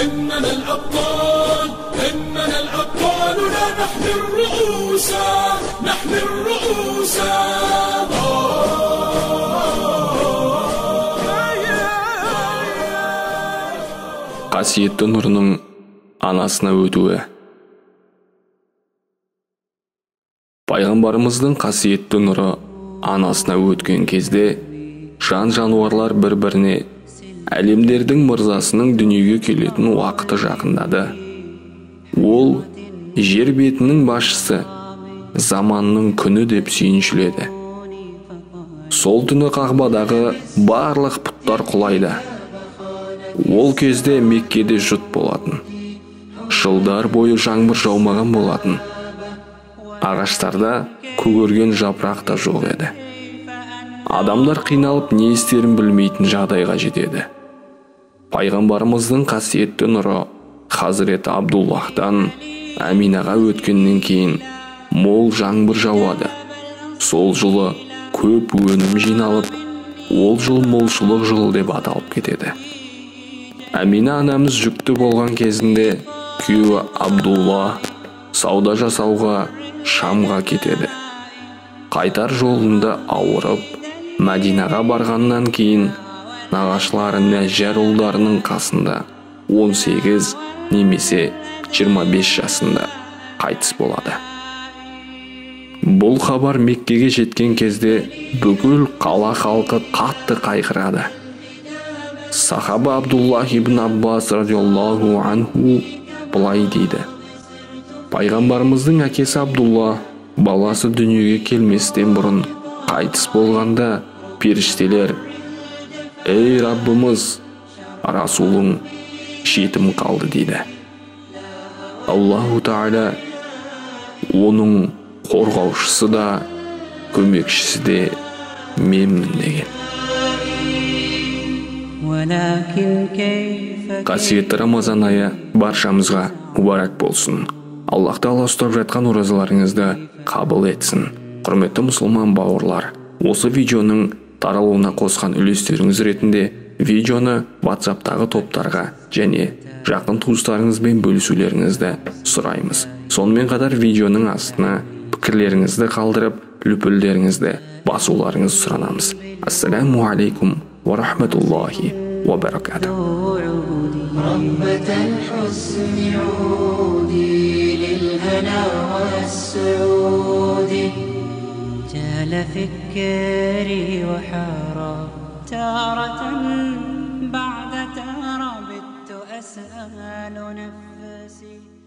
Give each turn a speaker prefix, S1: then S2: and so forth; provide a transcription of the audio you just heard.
S1: إننا الأبطال لا نحمي الرؤوس Қасиетті нұрының анасына өтуі. Пайғамбарымыздың қасиетті нұры анасына өткен кезде жан-жануарлар бір-біріне әлемдердің мырзасының дүниеге келетін уақыты жақындады. Ол жер бетінің басшысы, заманның күні деп сүйіншіледі. Сол түні Қағбадағы барлық пұттар құлайды. Ол кезде Меккеде жұт болатын. Жылдар бойы жаңбыр жаумаған болатын. Ағаштарда көгерген жапырақ та жоқ еді. Адамдар қиналып не істерін білмейтін жағдайға жетеді. Пайғамбарымыздың қасиетті нұры Хазірет Абдуллахтан Аминаға өткеннен кейін мол жаңбыр жауады. Сол жылы көп өнім жиналып, ол жыл молшылық жылы деп аталып кетеді. Амина анамыз жүкті болған кезінде күйеуі Абдулла сауда жасауға Шамға кетеді. Қайтар жолында ауырып, Мәдинаға барғаннан кейін нағашылары Нәжжар ұлдарының қасында 18 немесе 25 жасында қайтыс болады. Бұл хабар Меккеге жеткен кезде бүкіл қала халқы қатты қайғырады. Сахаба Абдуллах ибн Аббас радиаллаху анху былай дейді: Пайғамбарымыздың әкесі Абдулла баласы дүниеге келместен бұрын қайтыс болғанда періштелер: «Ей Раббымыз, Расулың жетім қалды» дейді. Аллаху Тағала оның қорғаушысы да, көмекшісі де менмін деген. Қасиетті Рамазан айы баршамызға мүбәрәк болсын. Аллах Тағала ұстап жатқан оразаларыңызды қабыл етсін. Құрметті мұсылман бауырлар, осы видеоның таралуына қосқан үлестеріңіз ретінде видеоны WhatsApp-тағы топтарға және жақын туыстарыңызбен бөлісулеріңізді сұраймыз. Сонымен қатар видеоның астына пікірлеріңізді қалдырып, лүпілдеріңізді басуларыңыз сұранамыз. Ассаламу алейкум ва рахматуллахи ва баракатух.
S2: جال فكري وحارى تارة بعد تارى بت أسأل نفسي